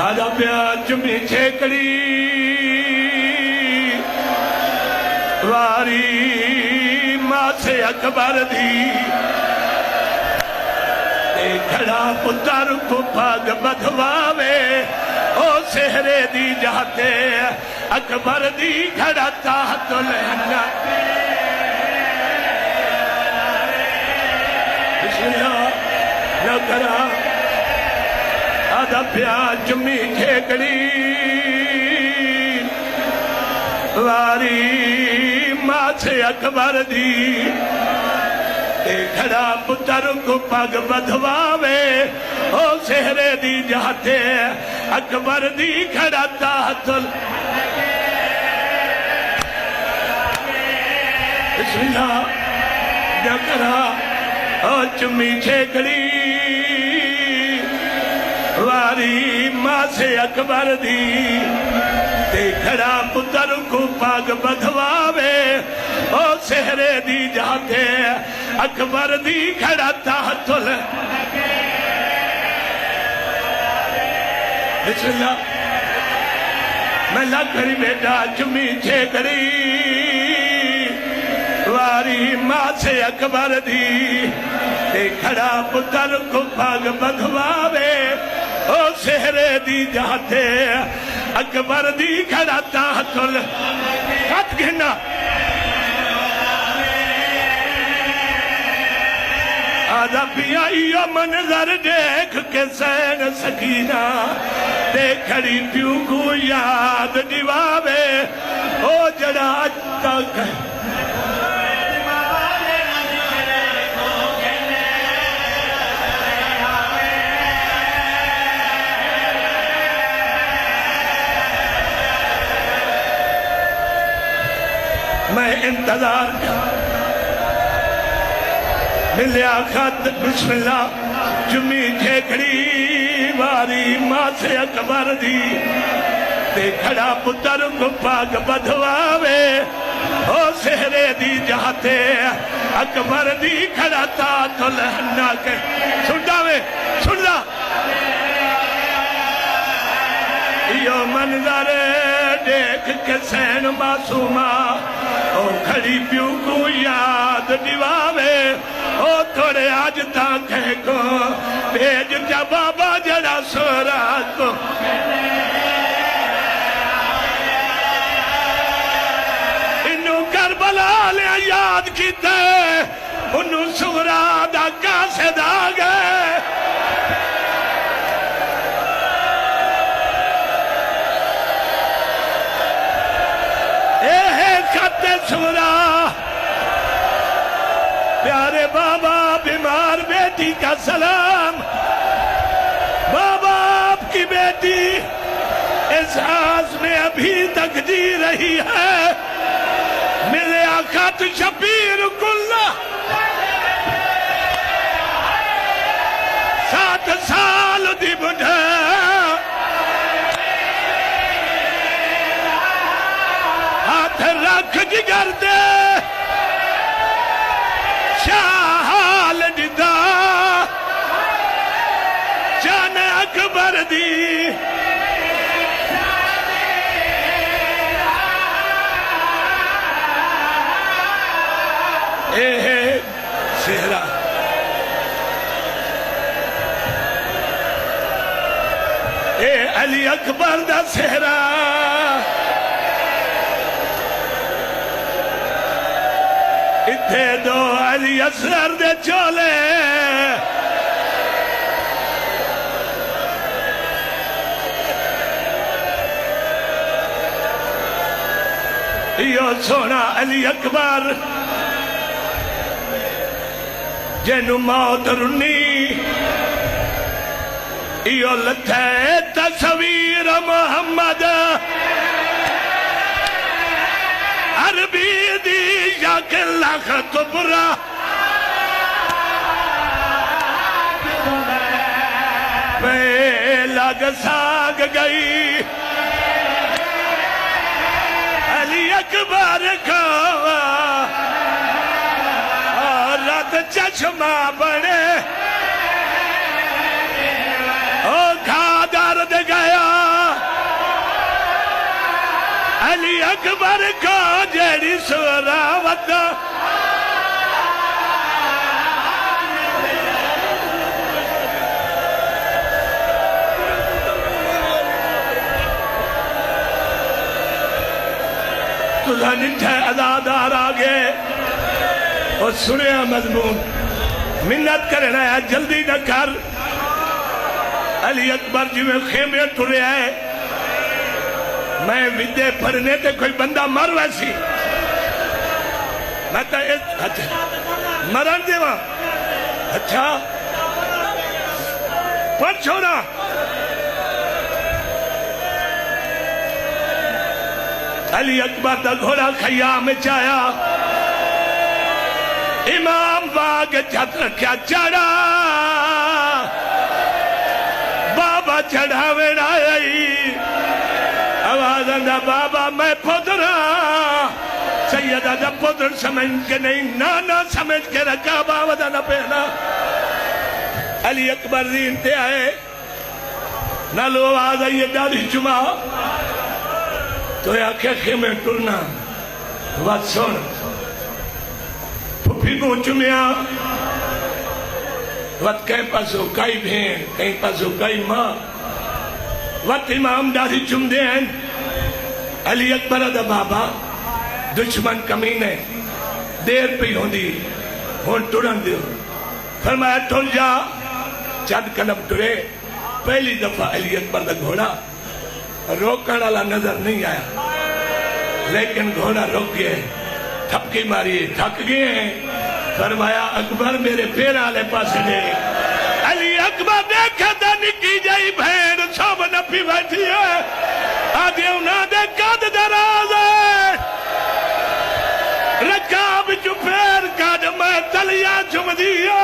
آدھا پیا چمی چھیکڑی واری ماں سے اکبر دی تے کھڑا پتر کو پاگ بدھواوے او سہرے دی جاتے اکبر دی کھڑا تاہت لہنا بسم اللہ نہ کرا آدھا پیا چمی چھیکڑی واری ماں سے اکبر دی تے کھڑا پتر کو پاگ بدھواوے او سہرے دی جاتے اکبر دی کھڑا تاہت بسم اللہ نہ کرا او چمی چھیکڑی واری ماں سے اکبر دی تے کھڑا پتر کو پاگ بدھواوے او سہرے دی جاتے اکبر دی کھڑا تاہت بسم اللہ میں لکھری بیٹا چمی چھیکڑی واری ماں سے اکبر دی تے کھڑا پتر کو پاگ بدھواوے او سہرے دی جاتے اکبر دی کھڑا تاہت کت گھنا آدھا پیائیو منظر دیکھ کے سین سکینہ تے کھڑی پیو کو یاد دیواوے او جڑا تک میں انتظار ملیا خط بسم اللہ چمی چھیکڑی واری ماں سے اکبر دی تے کھڑا پتر کو پاگ بدھواوے او سہرے دی جاتے اکبر دی کھڑا تاہت لہنا کے سنڈاوے سنڈا یہ منظر دیکھ کے سین معصومہ او کھڑی پیو کو یاد دیواوے او تھوڑے آج تاکہ کو بھیج جا بابا جڑا سورا کو انہوں کربلا لے یاد کیتے انہوں سورا دا کاسے دا گئے سورا پیارے بابا بیمار بیٹی کا سلام بابا آپ کی بیٹی اس آس میں ابھی تک جی رہی ہے ملے آقات شبیر کلہ 7 سال دی بڑھا رکھ جگر دے شاہال جدا جان اکبر دی اے سہرا اے علی اکبر دا سہرا اتھے دو علی اصغر دے چولے یہ سونا علی اکبر جنو موت رنی یہ لتھے تصویر محمد عربی دی یا کہ لاکھ برا لگ ساگ گئی علی اکبر کھاوا رات چشمہ بڑے او کھا درد گیا اکبر کو جیڑی سوراوت تُلھا نٹھے عزادار آگے اور سنیا مضمون منت کرنا ہے جلدی نہ کر علی اکبر جی میں خیمے ٹرے آئے میں ودے پڑھنے تے کوئی بندہ مر ویسی میں اچھا مرن دے وہاں اچھا پڑھ چھوڑا علی اکبر دا گھوڑا خیام میں چایا امام باغ چھت رکھیا چڑھا بابا چڑھاوے آئی آواز اندھا بابا میں پدرا سیدہ دا پدر سمجھ کے نہیں نانا سمجھ کے رکھا بابا دا نہ پہنا علی اکبر دین تے آئے نالو آواز آئیے داری چما تو یا کہ خیمے ٹرنا وات سن پھپی کو چمیا وات کہیں پاسو کئی بھین کہیں پاسو کئی ماں وات امام داری چم دین علی اکبر دا بابا دشمن کمینے دیر پہ ہوندی ہون ٹرن دیو فرمایا ٹھول جا چند قدم ٹرے پہلی دفعہ علی اکبر دا گھوڑا روکن والا نظر نہیں آیا لیکن گھوڑا روک گئے تھپکی ماری تھک گئے ہیں فرمایا اکبر میرے پیر آلے پاس دے علی اکبر دیکھا تھا نکی جائی بھین سب نپی بیٹھی ہے آدھے انہاں دے قد دراز ہے رکاب جو پیر قد میں تلیا چم دیا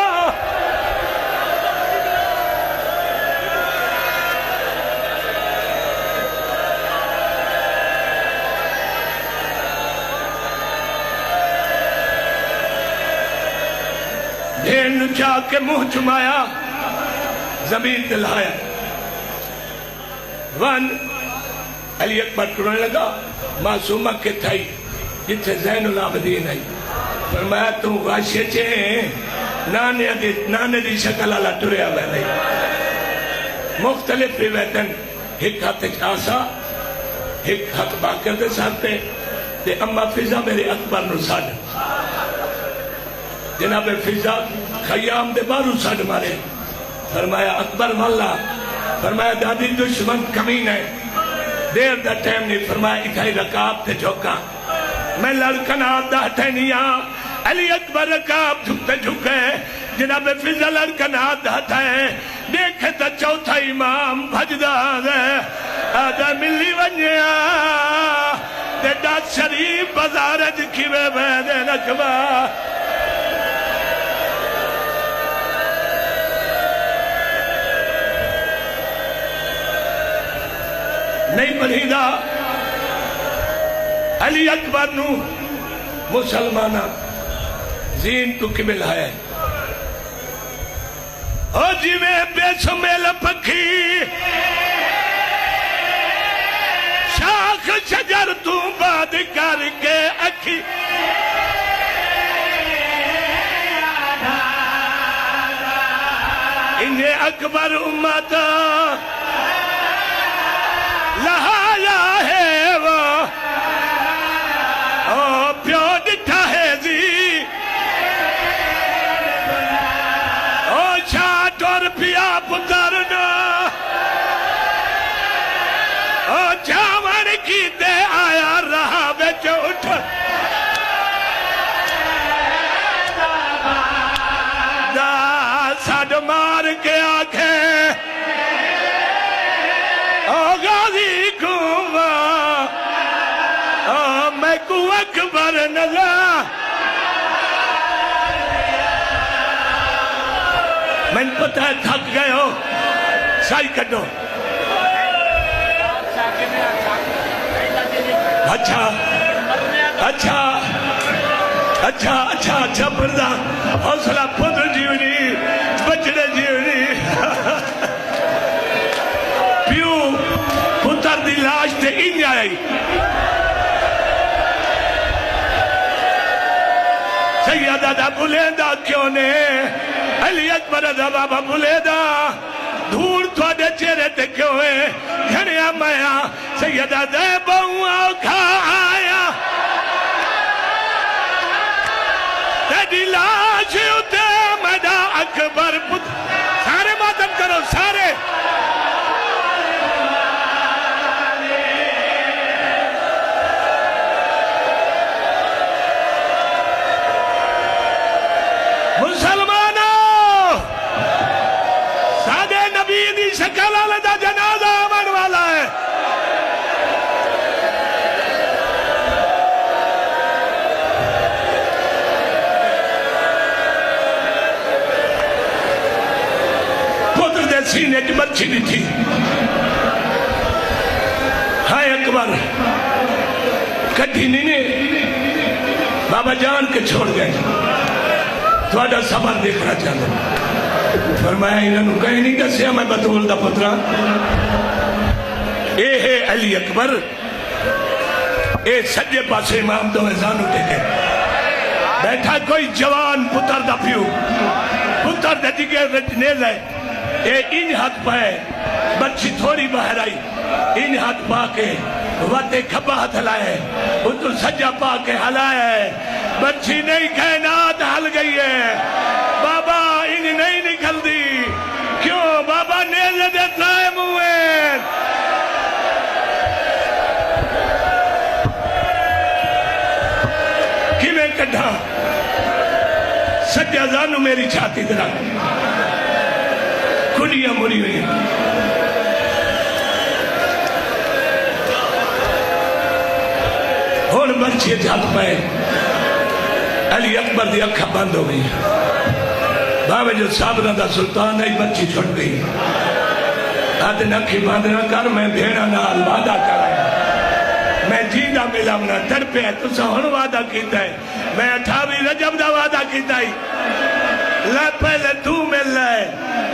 بھین چاہ کے منہ چمایا زمین دلایا وان علی اکبر ٹرنے لگا معصومہ کے تھائی جتھے زین العابدین آئی فرمایا تم غاشے چہیں نانے دی شکل اللہ ٹریا میں نہیں مختلف روایتن ایک ہاتھ آسا ایک ہاتھ باکر دے ساتھے تے اما فضا میرے اکبر نو ساڑھ جناب فضا خیام دے بارو ساڑھ مارے فرمایا اکبر مولا فرمایا دادی دشمن کمین ہے دیر دا ٹائم نہیں فرمایا اتھائی رکاب تے جھوکا میں لڑکنا دہتے نیا علی اکبر رکاب جھکتے جھکے جناب فضا لڑکنا دہتا ہے دیکھے تا چوتھا امام بھجدہ ہے آدھا ملی ونیا دے ڈاک شریف بزارے جکھیوے بیدے نکبہ نہیں پڑھیدہ علی اکبر نو مسلمانہ زین تو کمل ہے او جی میں بے سمیل پکھی شاخ شجر تو باد کر کے اکھی انہیں اکبر امتا لہایا ہے وہ او پیو ڈٹھا ہے زی او چھاٹ اور پیا پترنا او جاون کی دے آیا رہا بچ اٹھ دا ساڑھ مار کے آنکھیں غازی کھوما میں کو اکبر نظر میں پتہ ہے تھک گئے ہو سائی کٹو اچھا اچھا اچھا اچھا اچھا پردہ حوصلہ پتر جیونی بچڑے جیونی پیو پتر دی لاش تے انج آئی سیدہ دا بلیدہ کیوں نے علی اکبر دا بابا بلیدہ دھور تھوڑے چہرے تے کیوں ہے گھنیا میا سیدہ دے بہوں کھا آیا تیری لاش اتے مدہ اکبر پت سارے ماتم کرو سارے مسلمانوں سادے نبی دی شکل آلدہ جنازہ آمن والا ہے پتر دے سینے کی بچی نہیں تھی ہائے اکبر کٹھی نہیں بابا جان کے چھوڑ گئے تھوڑا صبر دیکھنا چاہتا فرمایا انہوں کہیں نہیں دسیا میں بطول دا پترا اے ہے علی اکبر اے سجے پاسے امام دو ازان اٹھے گئے بیٹھا کوئی جوان پتر دا پیو پتر دا جگہ رجنے لائے اے ان ہاتھ پائے بچی تھوڑی باہر آئی ان ہاتھ پا کے واتے کھپا ہاتھ لائے وہ تو سجا پا کے ہلائے بچی نہیں کائنات ہل گئی ہے بابا ان نہیں نکل دی کیوں بابا نیزے دیتا ہے موین کی میں کٹھا سجا زانو میری چھاتی درا کھڑیاں مری ہوئی ہون بچی جات پائے علی اکبر دی اکھا بند ہو گئی بابا جو صابرہ دا سلطان ہے بچی چھوڑ گئی آتے نکھی بند نہ کر میں بھیڑا نال وعدہ کرایا میں جیدہ ملا منا تڑپے ہے تو سہن وعدہ کیتا ہے میں 28 رجب دا وعدہ کیتا ہے لے پہلے تو مل لائے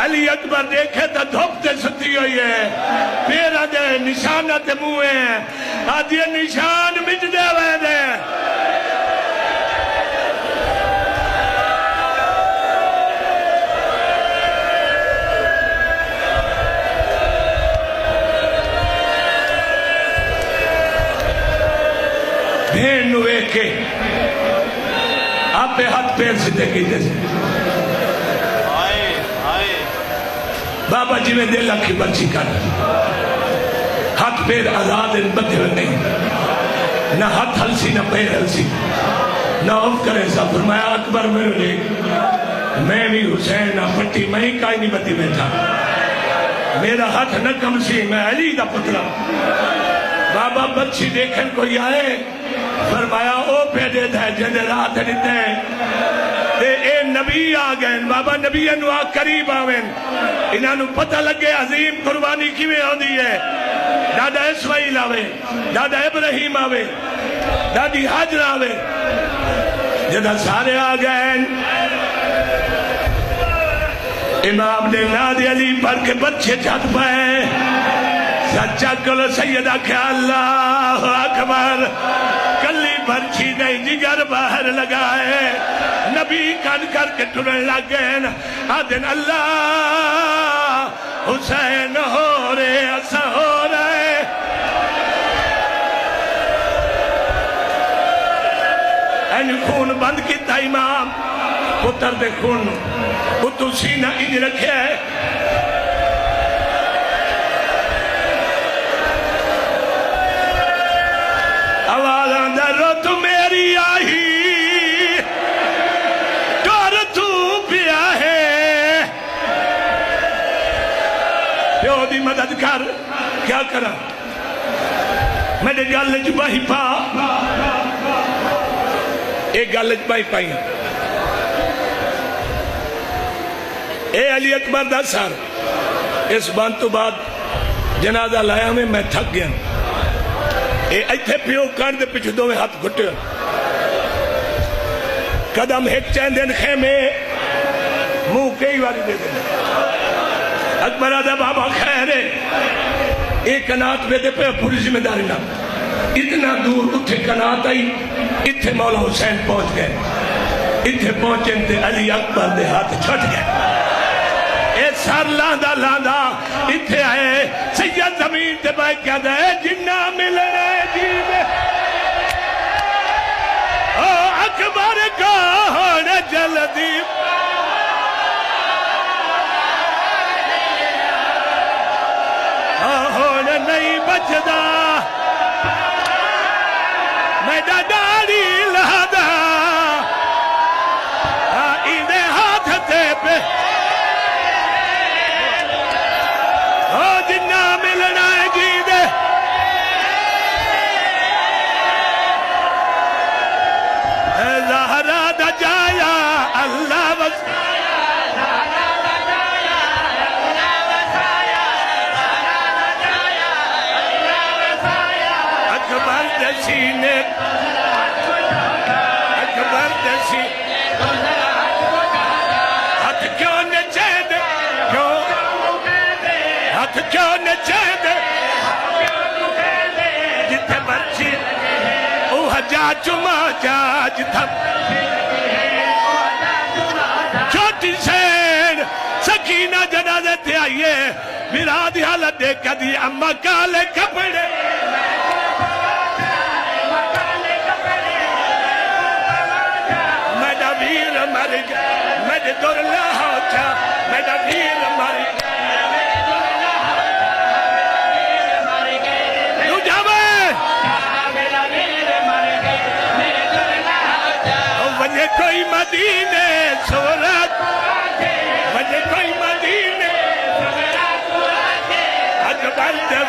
علی اکبر دیکھے تا دھوپتے ستی ہوئی ہے پیرا دے نشانت موئے ہیں آج یہ نشان مٹ دے ہوئے دے بھین نوے کے آپ پہ ہاتھ پیر سدھے کیتے سے بابا جی میں دل کی بچی کر ہاتھ پیر آزاد ان بدھے ہوئے نہیں نہ ہاتھ ہلسی نہ پیر ہلسی نہ اوف کرے سا فرمایا اکبر میرے لے میں بھی حسین نہ پٹی میں ہی کائی نہیں بدھی بیٹھا میرا ہاتھ نہ کم سی میں علی دا پترا بابا بچی دیکھن کوئی آئے فرمایا او پیدے تھے جنہیں رات دیتے ہیں اے نبی آگئے بابا نبی انواع قریب آویں انہوں پتہ لگے عظیم قربانی کی میں ہوندی ہے دادا اسماعیل آوے دادا ابراہیم آوے دادی حاجر آوے جدہ سارے آگئے امام نے نادی علی پڑھ کے بچے چھت پائے سچا کلو سیدہ کہ اللہ اکبر کلی برچی نہیں جگر باہر لگائے نبی کن کر کے ٹرن لگیں آدن اللہ حسین ہو رہے ایسا ہو رہے این خون بند کیتا امام پتر دے خون پتو سینہ انج رکھے آواز اندر رو تو میری آئی کر تو پیا ہے پیو دی مدد کر کیا کرا میرے گالج باہی پا ایک گالج باہی پائی اے علی اکبر دا سار اس بند تو بعد جنازہ لایا میں تھک گیا اے ایتھے پیو کار دے پچھ دو میں ہاتھ گھٹے قدم ایک چین دن خیمے منہ کئی واری دے دیں اکبر آدھا بابا خیر ہے ایک کنات میں دے پہ پوری ذمہ داری نہ اتنا دور اتھے کنات آئی اتھے مولا حسین پہنچ گئے اتنے پہنچے تے علی اکبر دے ہاتھ چھٹ گئے اے سر لاندا لاندا اتنے آئے سید زمین تے بھائی کیا دے جنہ ملنے جیوے او اکبر کا ہونے جلدی ہونے نہیں بچدا میڈا ڈاڑی لہدا ایندے ہاتھ تے پہ او جنہ ملنا ہے جیدے زہرا دا جایا اللہ اکبر دسی نے اکبر دسی ہاتھ کیوں نچے دے کیوں ہاتھ کیوں نچے دے جتھے مرچی اوہ جا چما جا جتھا چھوٹی سین سکینہ جنازے تھے آئیے میرا دی حالت دیکھا دی اما کالے کپڑے میڈا ویر مر گیا میڈے دور لاہو چا میڈا ویر مر گیا نو جاوے وجہ کوئی مدینے سورت وجہ کوئی مدینے اکبر دے